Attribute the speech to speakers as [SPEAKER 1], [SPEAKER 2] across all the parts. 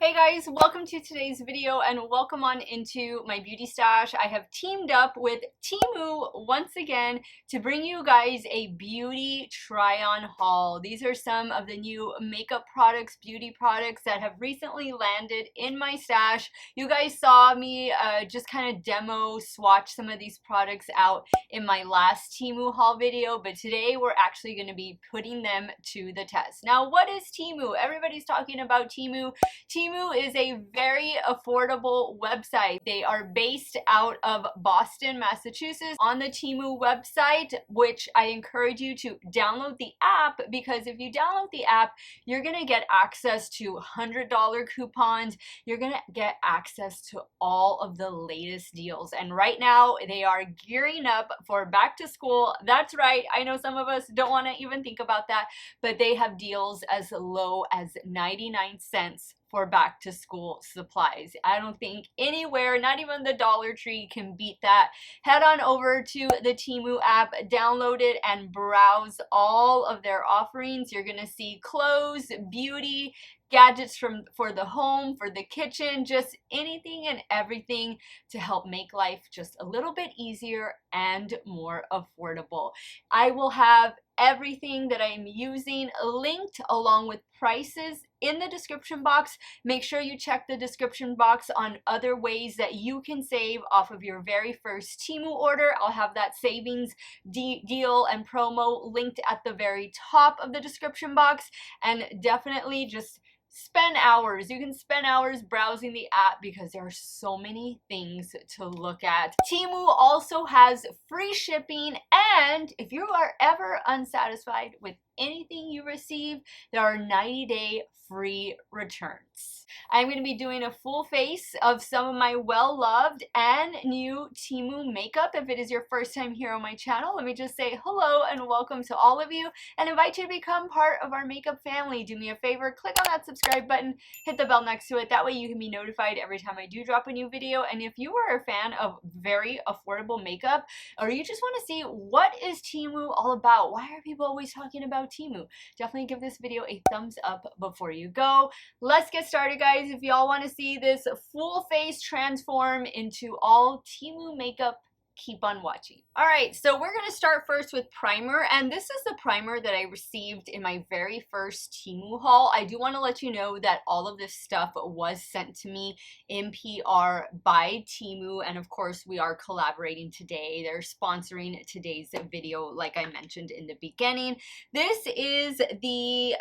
[SPEAKER 1] Hey guys, welcome to today's video and welcome on into my beauty stash. I have teamed up with TEMU once again to bring you guys a beauty try-on haul. These are some of the new makeup products, beauty products that have recently landed in my stash. You guys saw me just kind of demo, swatch some of these products out in my last TEMU haul video, but today we're actually going to be putting them to the test. Now, what is TEMU? Everybody's talking about TEMU. TEMU is a very affordable website. They are based out of Boston, Massachusetts. On the TEMU website, which I encourage you to download the app, because if you download the app, you're gonna get access to $100 coupons. You're gonna get access to all of the latest deals. And right now, they are gearing up for back to school. That's right. I know some of us don't want to even think about that, but they have deals as low as 99 cents for back to school supplies. I don't think anywhere, not even the Dollar Tree, can beat that. Head on over to the TEMU app, download it, and browse all of their offerings. You're gonna see clothes, beauty, gadgets for the home, for the kitchen, just anything and everything to help make life just a little bit easier and more affordable. I will have everything that I'm using linked along with prices in the description box. Make sure you check the description box on other ways that you can save off of your very first TEMU order. I'll have that savings deal and promo linked at the very top of the description box. And definitely just spend hours. You can spend hours browsing the app because there are so many things to look at. TEMU also has free shipping, and if you are ever unsatisfied with anything you receive, there are 90-day free returns. I'm going to be doing a full face of some of my well-loved and new TEMU makeup. If it is your first time here on my channel, let me just say hello and welcome to all of you and invite you to become part of our makeup family. Do me a favor, click on that subscribe button, hit the bell next to it. That way you can be notified every time I do drop a new video. And if you are a fan of very affordable makeup, or you just want to see what is TEMU all about, why are people always talking about TEMU, definitely give this video a thumbs up before you go. Let's get started, guys. If y'all want to see this full face transform into all TEMU makeup, keep on watching. All right, so we're going to start first with primer, and this is the primer that I received in my very first TEMU haul. I do want to let you know that all of this stuff was sent to me in PR by TEMU, and of course we are collaborating today. They're sponsoring today's video, like I mentioned in the beginning. This is the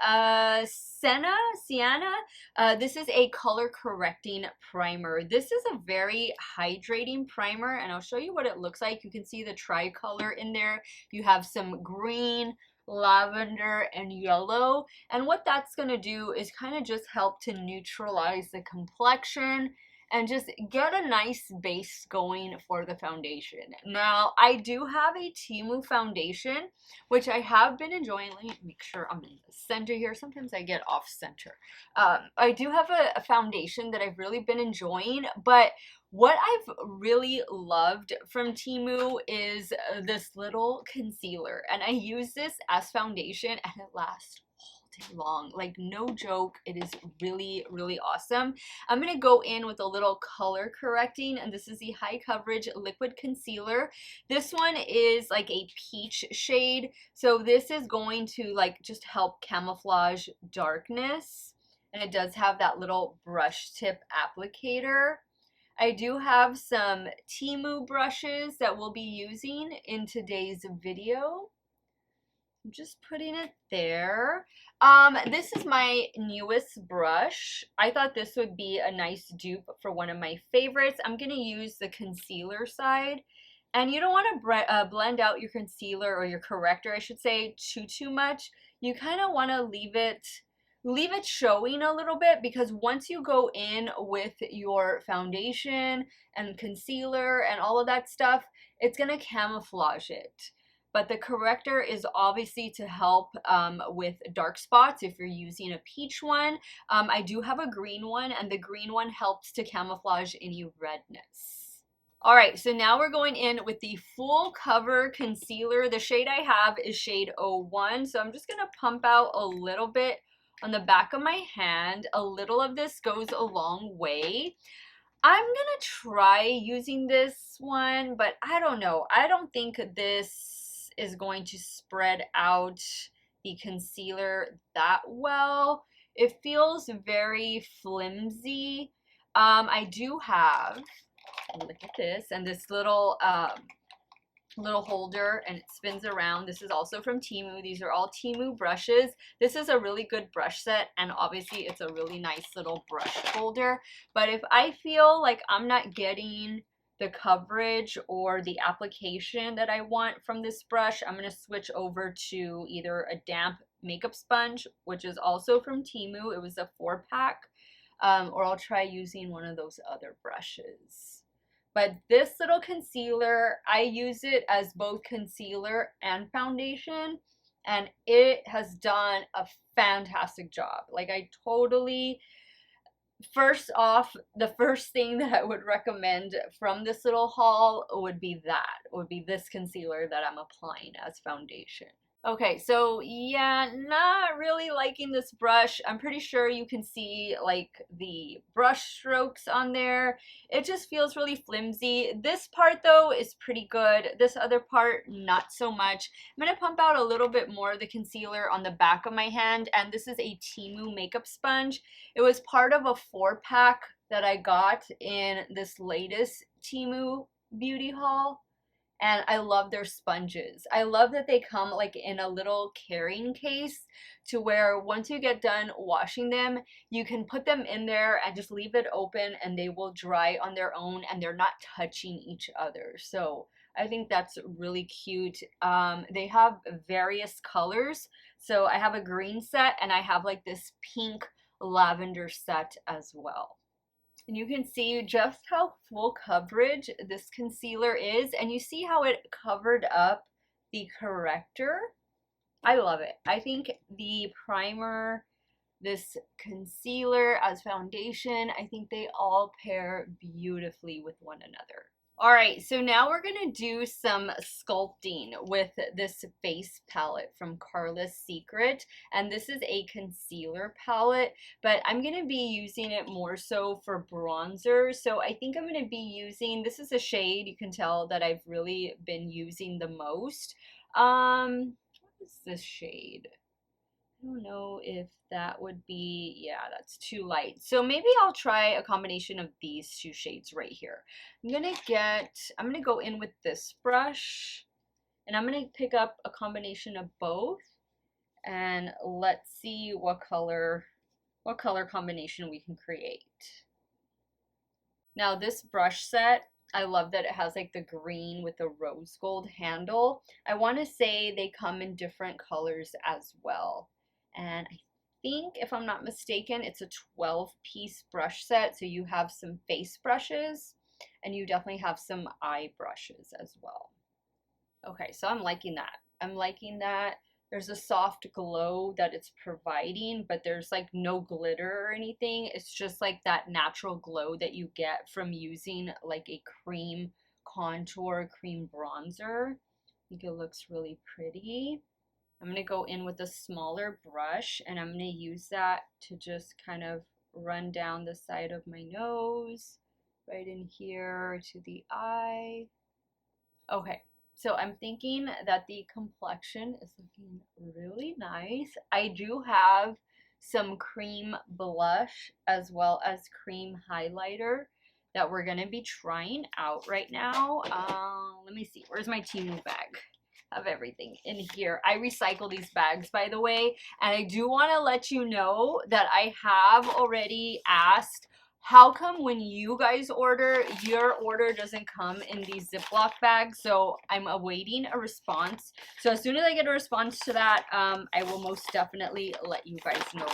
[SPEAKER 1] Sienna. This is a color correcting primer. This is a very hydrating primer, and I'll show you what it looks like. You can see the tricolor in there. You have some green, lavender, and yellow, and what that's going to do is kind of just help to neutralize the complexion and just get a nice base going for the foundation. Now, I do have a TEMU foundation, which I have been enjoying. Let me make sure I'm in the center here. Sometimes I get off center. I do have a foundation that I've really been enjoying, but what I've really loved from TEMU is this little concealer, and I use this as foundation and it lasts long. Like, no joke, it is really, really awesome. I'm gonna go in with a little color correcting, and this is the high coverage liquid concealer. This one is like a peach shade, so this is going to like just help camouflage darkness, and it does have that little brush tip applicator. I do have some TEMU brushes that we'll be using in today's video. I'm just putting it there. This is my newest brush. I thought this would be a nice dupe for one of my favorites. I'm going to use the concealer side. And you don't want to blend out your concealer, or your corrector, I should say, too much. You kind of want to leave it showing a little bit, because once you go in with your foundation and concealer and all of that stuff, it's going to camouflage it. But the corrector is obviously to help with dark spots if you're using a peach one. I do have a green one, and the green one helps to camouflage any redness. All right, so now we're going in with the full cover concealer. The shade I have is shade 01, so I'm just going to pump out a little bit on the back of my hand. A little of this goes a long way. I'm gonna try using this one, but I don't know. I don't think this is going to spread out the concealer that well. It feels very flimsy. I do have, look at this, and this little holder, and it spins around. This is also from TEMU. These are all TEMU brushes. This is a really good brush set, and obviously it's a really nice little brush holder. But if I feel like I'm not getting the coverage or the application that I want from this brush, I'm going to switch over to either a damp makeup sponge, which is also from TEMU. It was a 4-pack, or I'll try using one of those other brushes. But this little concealer, I use it as both concealer and foundation, and it has done a fantastic job. Like, I totally, first off, the first thing that I would recommend from this little haul would be this concealer that I'm applying as foundation. Okay, so yeah, not really liking this brush. I'm pretty sure you can see like the brush strokes on there. It just feels really flimsy. This part though is pretty good. This other part, not so much. I'm gonna pump out a little bit more of the concealer on the back of my hand, and this is a TEMU makeup sponge. It was part of a 4-pack that I got in this latest TEMU beauty haul. And I love their sponges. I love that they come like in a little carrying case to where once you get done washing them, you can put them in there and just leave it open and they will dry on their own and they're not touching each other. So I think that's really cute. They have various colors. So I have a green set and I have like this pink lavender set as well. And you can see just how full coverage this concealer is, and you see how it covered up the corrector. I love it. I think the primer, this concealer as foundation, I think they all pair beautifully with one another. All right, so now we're gonna do some sculpting with this face palette from Carla's Secret, and this is a concealer palette, but I'm gonna be using it more so for bronzer. So I think I'm gonna be using, this is a shade you can tell that I've really been using the most. What is this shade? I don't know if that would be, yeah, that's too light. So maybe I'll try a combination of these two shades right here. I'm gonna go in with this brush, and I'm gonna pick up a combination of both, and let's see what color combination we can create. Now this brush set, I love that it has like the green with the rose gold handle. I want to say they come in different colors as well. And I think, if I'm not mistaken, it's a 12-piece brush set. So you have some face brushes and you definitely have some eye brushes as well. Okay, so I'm liking that. I'm liking that. There's a soft glow that it's providing, but there's like no glitter or anything. It's just like that natural glow that you get from using like a cream contour, cream bronzer. I think it looks really pretty. I'm going to go in with a smaller brush, and I'm going to use that to just kind of run down the side of my nose, right in here to the eye. Okay, so I'm thinking that the complexion is looking really nice. I do have some cream blush as well as cream highlighter that we're going to be trying out right now. Let me see, where's my TEMU bag? Of everything in here. I recycle these bags, by the way, and I do want to let you know that I have already asked, how come when you guys order, your order doesn't come in these Ziploc bags? So I'm awaiting a response. So as soon as I get a response to that, I will most definitely let you guys know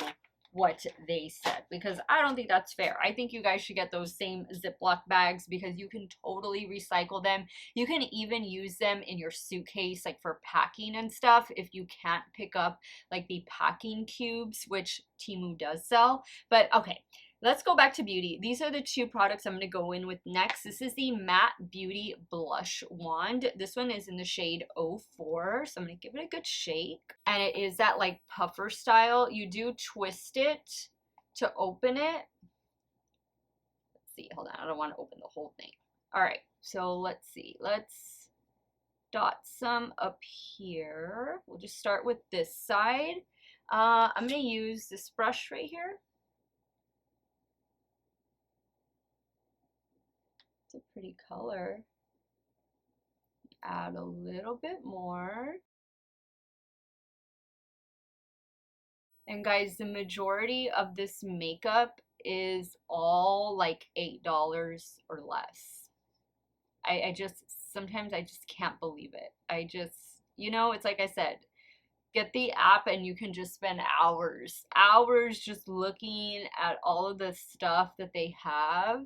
[SPEAKER 1] what they said, because I don't think that's fair. I think you guys should get those same Ziploc bags because you can totally recycle them. You can even use them in your suitcase, like for packing and stuff, if you can't pick up like the packing cubes, which TEMU does sell. But okay, let's go back to beauty. These are the two products I'm going to go in with next. This is the Matte Beauty Blush Wand. This one is in the shade 04, so I'm going to give it a good shake. And it is that like puffer style. You do twist it to open it. Let's see, hold on, I don't want to open the whole thing. All right, so let's see. Let's dot some up here. We'll just start with this side. I'm going to use this brush right here. It's a pretty color. Add a little bit more. And guys, the majority of this makeup is all like $8 or less. I just, sometimes I just can't believe it. I just, you know, it's like I said, get the app and you can just spend hours just looking at all of the stuff that they have.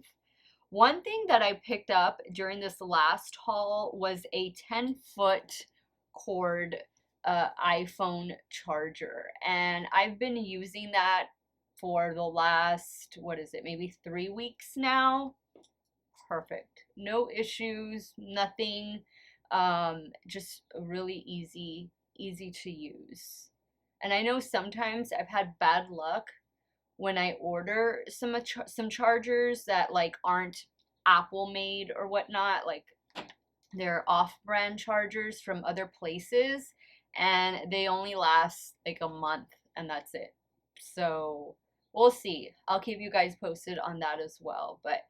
[SPEAKER 1] One thing that I picked up during this last haul was a 10-foot cord iPhone charger, and I've been using that for the last, what is it, maybe 3 weeks now. Perfect, no issues, nothing, just really easy to use. And I know sometimes I've had bad luck when I order some chargers that like aren't Apple made or whatnot, like they're off-brand chargers from other places, and they only last like a month and that's it. So we'll see. I'll keep you guys posted on that as well. But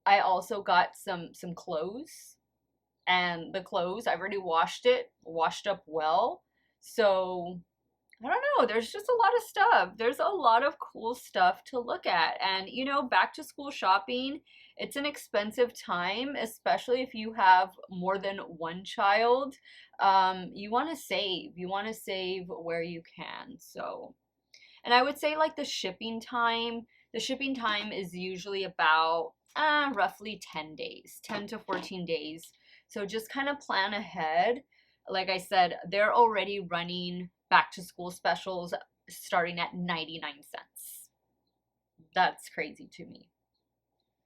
[SPEAKER 1] I also got some clothes, and the clothes I've already washed up well. So I don't know, there's just a lot of stuff. There's a lot of cool stuff to look at. And you know, back to school shopping, it's an expensive time, especially if you have more than one child. You want to save. You want to save where you can. So, and I would say like the shipping time is usually about roughly 10 days, 10 to 14 days. So just kind of plan ahead. Like I said, they're already running back to school specials starting at 99 cents. That's crazy to me.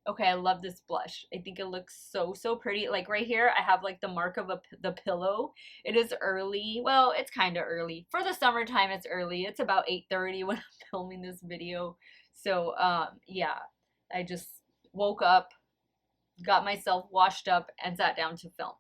[SPEAKER 1] Okay, I love this blush. I think it looks so pretty. Like right here, I have like the mark of the pillow. It is early. Well, it's kind of early. For the summertime, it's early. It's about 8:30 when I'm filming this video. So, yeah, I just woke up, got myself washed up, and sat down to film.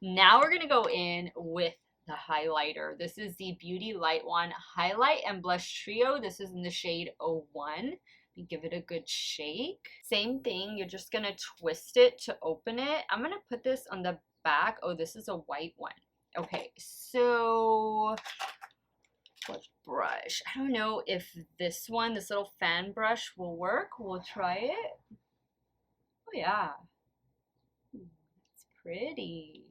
[SPEAKER 1] Now we're going to go in with the highlighter. This is the Beauty Light One Highlight and Blush Trio. This is in the shade 01. You give it a good shake. Same thing, you're just gonna twist it to open it. I'm gonna put this on the back. Oh, this is a white one. Okay, so what brush? I don't know if this one, this little fan brush will work. We'll try it. Oh yeah, it's pretty.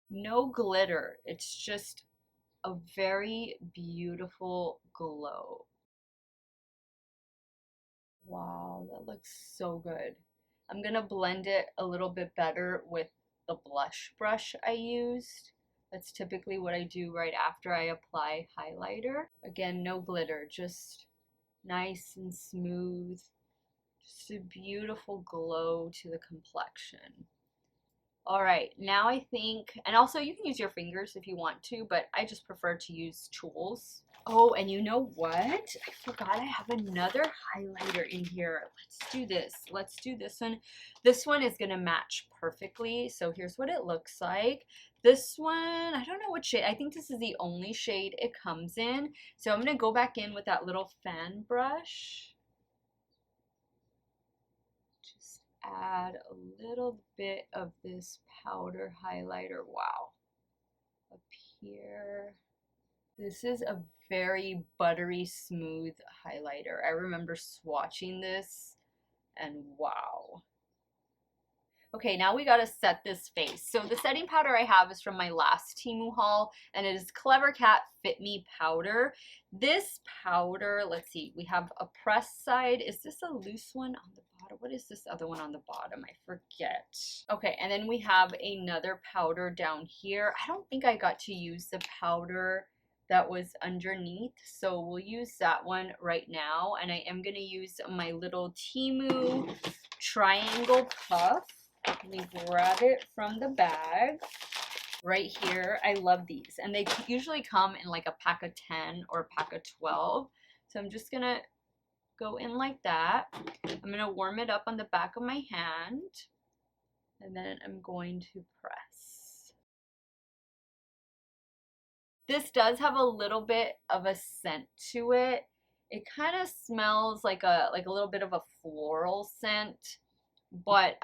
[SPEAKER 1] No glitter, it's just a very beautiful glow. Wow, that looks so good. I'm gonna blend it a little bit better with the blush brush I used. That's typically what I do right after I apply highlighter. Again, no glitter, just nice and smooth. Just a beautiful glow to the complexion. All right, now I think, and also you can use your fingers if you want to, but I just prefer to use tools. Oh, and you know what? I forgot I have another highlighter in here. Let's do this. Let's do this one. This one is gonna match perfectly. So here's what it looks like. This one, I don't know what shade. I think this is the only shade it comes in. So I'm gonna go back in with that little fan brush. Add a little bit of this powder highlighter. Wow. Up here. This is a very buttery smooth highlighter. I remember swatching this and wow. Okay, now we gotta set this face. So the setting powder I have is from my last TEMU haul, and it is Clever Cat Fit Me Powder. This powder, let's see, we have a pressed side. Is this a loose one on the bottom? What is this other one on the bottom? I forget. Okay, and then we have another powder down here. I don't think I got to use the powder that was underneath, so we'll use that one right now. And I am going to use my little TEMU triangle puff. Let me grab it from the bag right here. I love these, and they usually come in like a pack of 10 or a pack of 12. So I'm just gonna go in like that. I'm gonna warm it up on the back of my hand, and then I'm going to press. This does have a little bit of a scent to it. It kind of smells like a little bit of a floral scent, but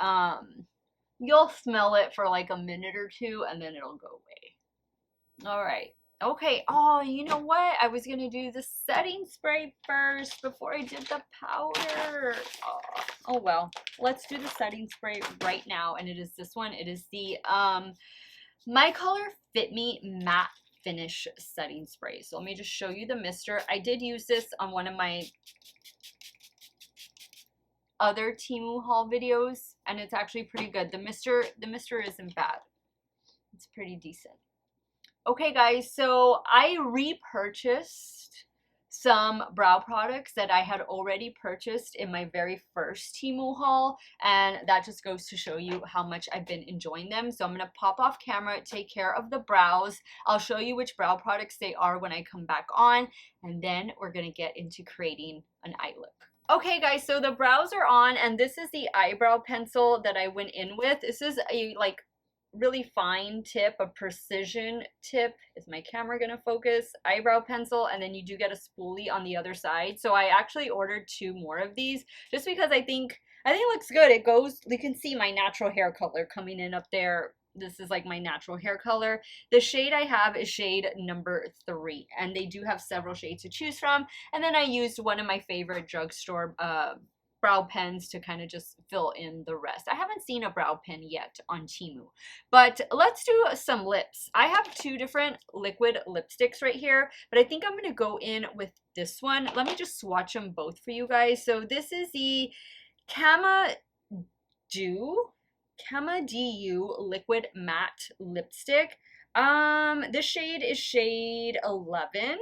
[SPEAKER 1] you'll smell it for like a minute or two and then it'll go away. All right. Okay. Oh, you know what? I was going to do the setting spray first before I did the powder. Oh, well. Let's do the setting spray right now. And it is this one. It is the My Color Fit Me Matte Finish Setting Spray. So let me just show you the mister. I did use this on one of my other TEMU haul videos, and it's actually pretty good. The mister isn't bad. It's pretty decent. Okay guys, so I repurchased some brow products that I had already purchased in my very first TEMU haul, and that just goes to show you how much I've been enjoying them. So I'm going to pop off camera, take care of the brows. I'll show you which brow products they are when I come back on, and then we're going to get into creating an eye look. Okay guys, so the brows are on, and this is the eyebrow pencil that I went in with. This is a like really fine tip, a precision tip. Is my camera gonna focus? Eyebrow pencil, and then you do get a spoolie on the other side. So I actually ordered 2 more of these just because I think it looks good. It goes, you can see my natural hair color coming in up there. This is like my natural hair color. The shade I have is shade number 3, and they do have several shades to choose from. And then I used one of my favorite drugstore brow pens to kind of just fill in the rest. I haven't seen a brow pen yet on TEMU, but let's do some lips. I have 2 different liquid lipsticks right here, but I think I'm going to go in with this one. Let me just swatch them both for you guys. So this is the Cama Du liquid matte lipstick. This shade is shade 11.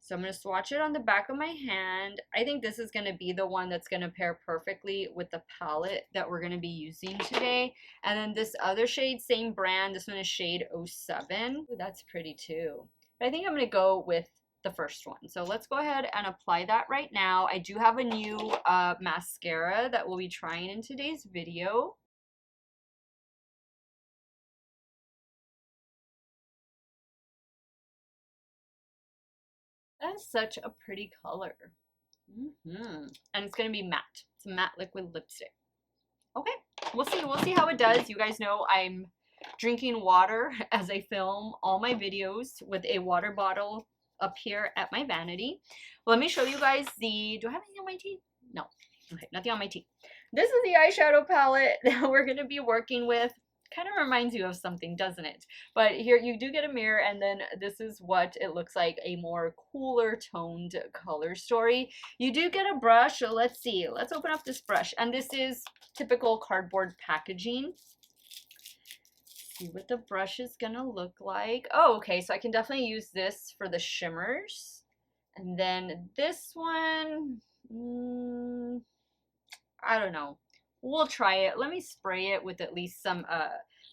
[SPEAKER 1] So I'm going to swatch it on the back of my hand. I think this is going to be the one that's going to pair perfectly with the palette that we're going to be using today. And then this other shade, same brand, this one is shade 07. Ooh, that's pretty too. But I think I'm going to go with the first one. So let's go ahead and apply that right now. I do have a new mascara that we'll be trying in today's video. That's such a pretty color. And it's going to be matte. It's a matte liquid lipstick. Okay, we'll see how it does. You guys know I'm drinking water as I film all my videos with a water bottle up here at my vanity. Let me show you guys the, do I have anything on my teeth? No. Okay, nothing on my teeth. This is the eyeshadow palette that we're going to be working with. Kind of reminds you of something, doesn't it? But here you do get a mirror, and then this is what it looks like, a more cooler toned color story. You do get a brush, so let's see. Let's open up this brush, and this is typical cardboard packaging. See what the brush is gonna look like. Oh, okay, so I can definitely use this for the shimmers. And then this one, I don't know. We'll try it. Let me spray it with at least some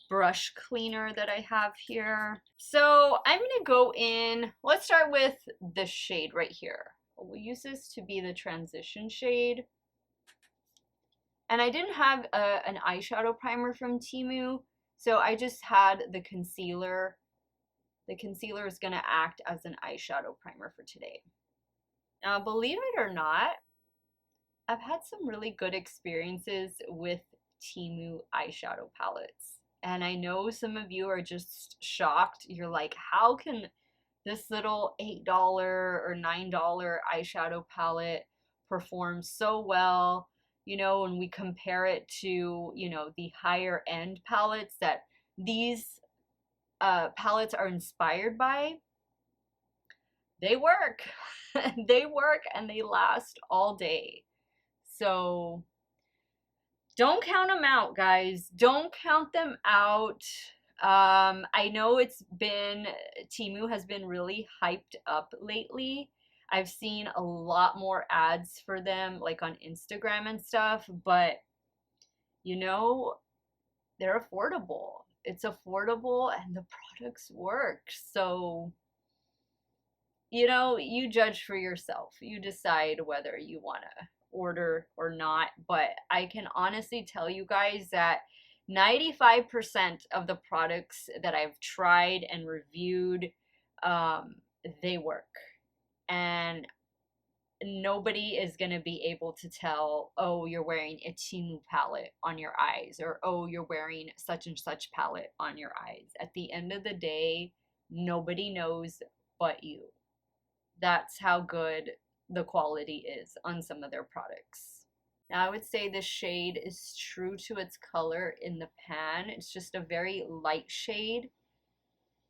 [SPEAKER 1] brush cleaner that I have here. So I'm gonna go in, let's start with this shade right here. We'll use this to be the transition shade. And I didn't have an eyeshadow primer from TEMU, so I just had the concealer. The concealer is gonna act as an eyeshadow primer for today. Now, believe it or not, I've had some really good experiences with TEMU eyeshadow palettes. And I know some of you are just shocked. You're like, how can this little $8 or $9 eyeshadow palette perform so well? You know, when we compare it to, you know, the higher end palettes that these palettes are inspired by. They work. They work and they last all day. So don't count them out, guys. Don't count them out. I know Temu has been really hyped up lately. I've seen a lot more ads for them, like on Instagram and stuff, but you know, they're affordable. It's affordable and the products work. So, you know, you judge for yourself. You decide whether you want to order or not. But I can honestly tell you guys that 95% of the products that I've tried and reviewed, they work. And nobody is going to be able to tell, oh, you're wearing a Temu palette on your eyes, or oh, you're wearing such and such palette on your eyes. At the end of the day, nobody knows but you. That's how good the quality is on some of their products. Now, I would say this shade is true to its color in the pan. It's just a very light shade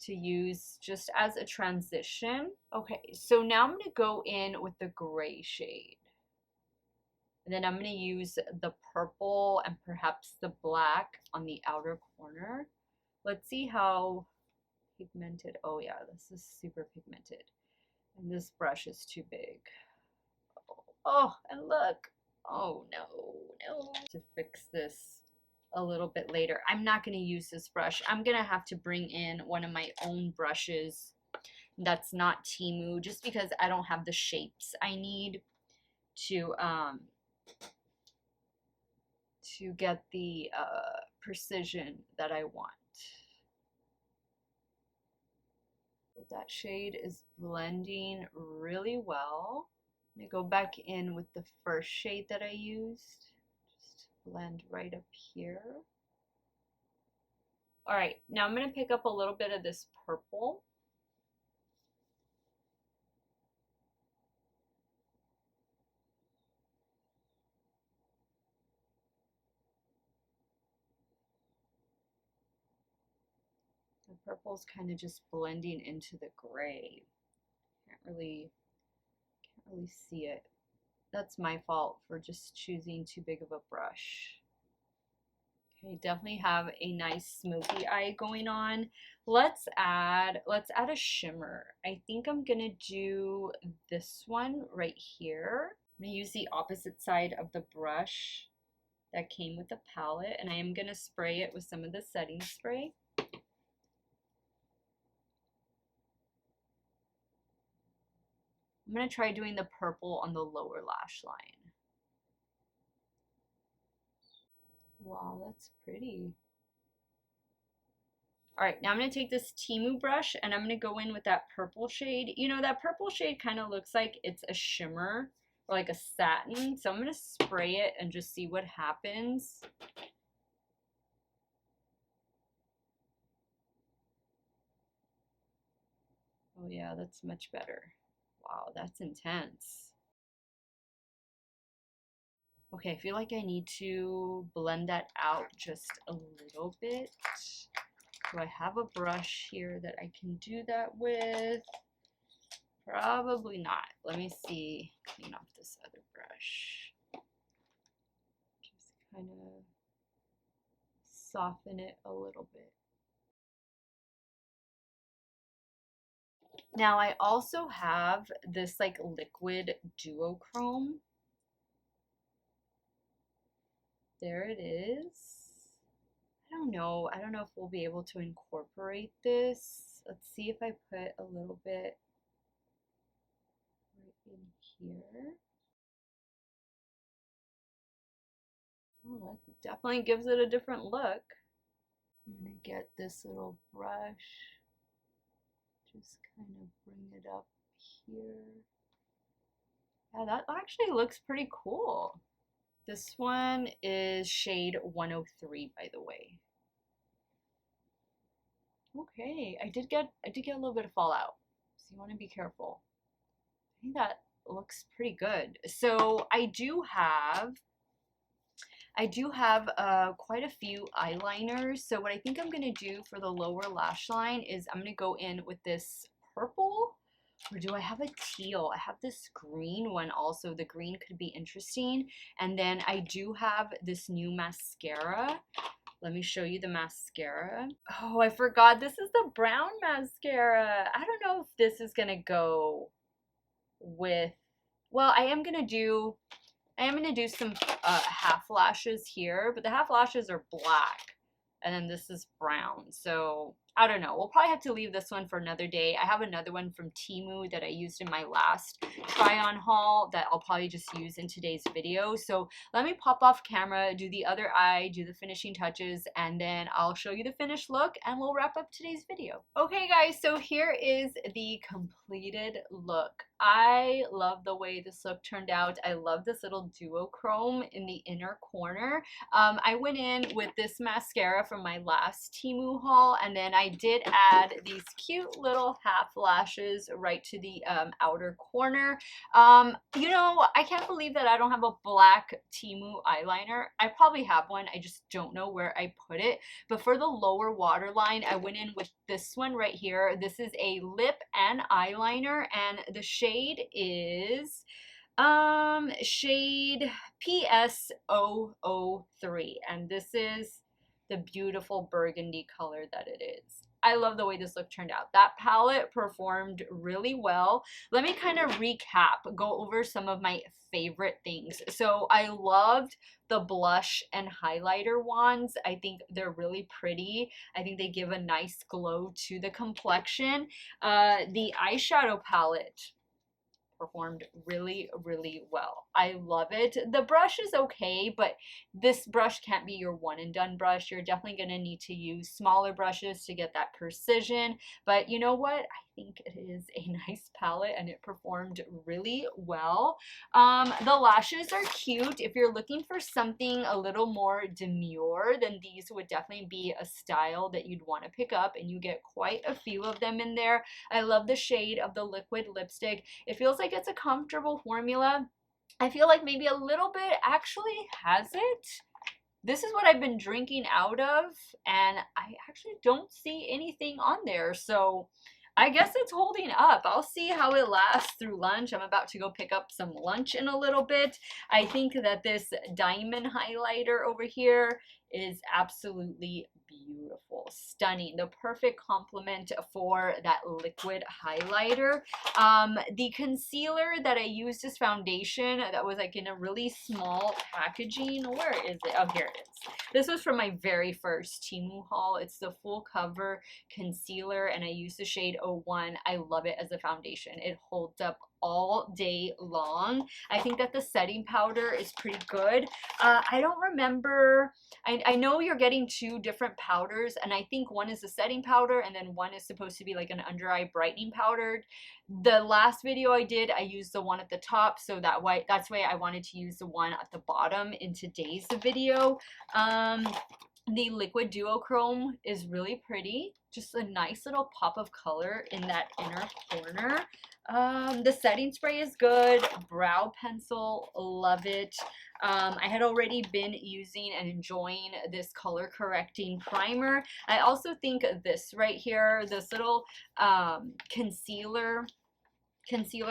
[SPEAKER 1] to use just as a transition. Okay, so now I'm going to go in with the gray shade. And then I'm going to use the purple and perhaps the black on the outer corner. Let's see how pigmented. Oh yeah, this is super pigmented. And this brush is too big. Oh, and look. Oh no. To fix this a little bit later. I'm not going to use this brush. I'm going to have to bring in one of my own brushes that's not Temu, just because I don't have the shapes I need to get the precision that I want. But that shade is blending really well. I'm going to go back in with the first shade that I used. Blend right up here. All right, now I'm going to pick up a little bit of this purple. The purple's kind of just blending into the gray. Can't really see it. That's my fault for just choosing too big of a brush. Okay, definitely have a nice smoky eye going on. Let's add a shimmer. I think I'm gonna do this one right here. I'm gonna use the opposite side of the brush that came with the palette, and I am gonna spray it with some of the setting spray. I'm gonna try doing the purple on the lower lash line. Wow, that's pretty. All right, now I'm going to take this Temu brush and I'm going to go in with that purple shade. You know, that purple shade kind of looks like it's a shimmer or like a satin. So I'm going to spray it and just see what happens. Oh yeah, that's much better. Wow, that's intense. Okay, I feel like I need to blend that out just a little bit. Do I have a brush here that I can do that with? Probably not. Let me see. Clean off this other brush. Just kind of soften it a little bit. Now I also have this like liquid duochrome. There it is. I don't know if we'll be able to incorporate this. Let's see if I put a little bit right in here. Oh, that definitely gives it a different look. I'm gonna get this little brush, just kind of bring it up here. Yeah, that actually looks pretty cool. This one is shade 103, by the way. Okay, I did get a little bit of fallout, so you want to be careful. I think that looks pretty good. So I do have quite a few eyeliners. So what I think I'm gonna do for the lower lash line is I'm gonna go in with this purple. Or do I have a teal? I have this green one also. The green could be interesting. And then I do have this new mascara. Let me show you the mascara. Oh, I forgot. This is the brown mascara. I don't know if this is gonna go with, well, I am gonna do some half lashes here, but the half lashes are black, and then this is brown. So I don't know. We'll probably have to leave this one for another day. I have another one from TEMU that I used in my last try-on haul that I'll probably just use in today's video. So let me pop off camera, do the other eye, do the finishing touches, and then I'll show you the finished look, and we'll wrap up today's video. Okay, guys, so here is the completed look. I love the way this look turned out. I love this little duochrome in the inner corner. I went in with this mascara from my last TEMU haul, and then I did add these cute little half lashes right to the outer corner. You know, I can't believe that I don't have a black TEMU eyeliner. I probably have one, I just don't know where I put it. But for the lower waterline, I went in with this one right here. This is a lip and eyeliner, and the shade is shade PS003, and this is the beautiful burgundy color that it is. I love the way this look turned out. That palette performed really well. Let me kind of recap, go over some of my favorite things. So I loved the blush and highlighter wands. I think they're really pretty. I think they give a nice glow to the complexion. The eyeshadow palette performed really, really well. I love it. The brush is okay, but this brush can't be your one and done brush. You're definitely going to need to use smaller brushes to get that precision. But you know what? I think it is a nice palette and it performed really well. The lashes are cute. If you're looking for something a little more demure, then these would definitely be a style that you'd want to pick up, and you get quite a few of them in there. I love the shade of the liquid lipstick. It feels like it's a comfortable formula. I feel like maybe a little bit actually has it. This is what I've been drinking out of, and I actually don't see anything on there, so I guess it's holding up. I'll see how it lasts through lunch. I'm about to go pick up some lunch in a little bit. I think that this diamond highlighter over here is absolutely beautiful, stunning, the perfect complement for that liquid highlighter. The concealer that I used as foundation, that was like in a really small packaging. Where is it? Oh, here it is. This was from my very first TEMU haul. It's the full cover concealer, and I used the shade 01. I love it as a foundation. It holds up all day long. I think that the setting powder is pretty good. I don't remember, I know you're getting two different powders, and I think one is a setting powder and then one is supposed to be like an under eye brightening powder. The last video I did, I used the one at the top, so that's why I wanted to use the one at the bottom in today's video. The liquid duochrome is really pretty. Just a nice little pop of color in that inner corner. The setting spray is good. Brow pencil, love it. I had already been using and enjoying this color correcting primer. I also think this right here, this little concealer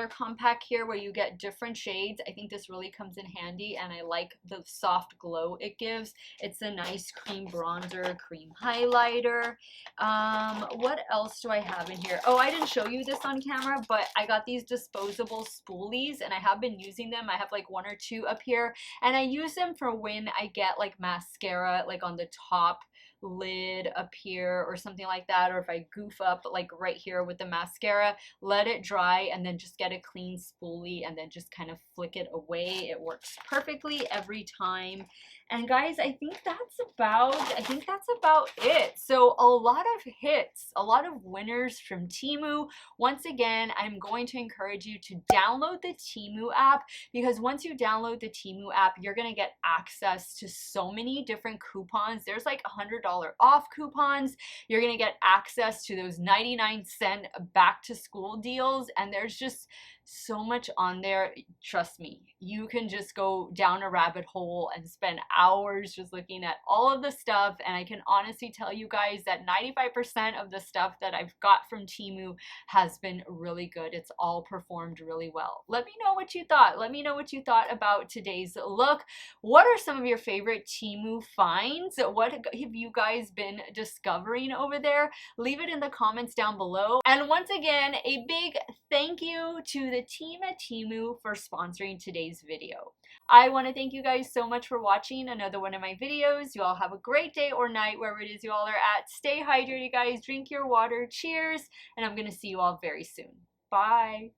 [SPEAKER 1] compact here where you get different shades. I think this really comes in handy, and I like the soft glow it gives. It's a nice cream bronzer, cream highlighter. What else do I have in here? Oh, I didn't show you this on camera, but I got these disposable spoolies, and I have been using them. I have like one or two up here, and I use them for when I get like mascara like on the top lid up here or something like that, or if I goof up like right here with the mascara, let it dry and then just get a clean spoolie and then just kind of flick it away. It works perfectly every time. And guys, I think that's about it. So a lot of hits, a lot of winners from TEMU. Once again, I'm going to encourage you to download the TEMU app, because once you download the TEMU app, you're going to get access to so many different coupons. There's like $100 off coupons. You're going to get access to those 99-cent back to school deals, and there's just so much on there. Trust me, you can just go down a rabbit hole and spend hours just looking at all of the stuff. And I can honestly tell you guys that 95% of the stuff that I've got from Temu has been really good. It's all performed really well. Let me know what you thought. Let me know what you thought about today's look. What are some of your favorite Temu finds? What have you guys been discovering over there? Leave it in the comments down below. And once again, a big thank you to the team at Temu for sponsoring today's video. I want to thank you guys so much for watching another one of my videos. You all have a great day or night wherever it is you all are at. Stay hydrated, guys. Drink your water. Cheers. And I'm going to see you all very soon. Bye.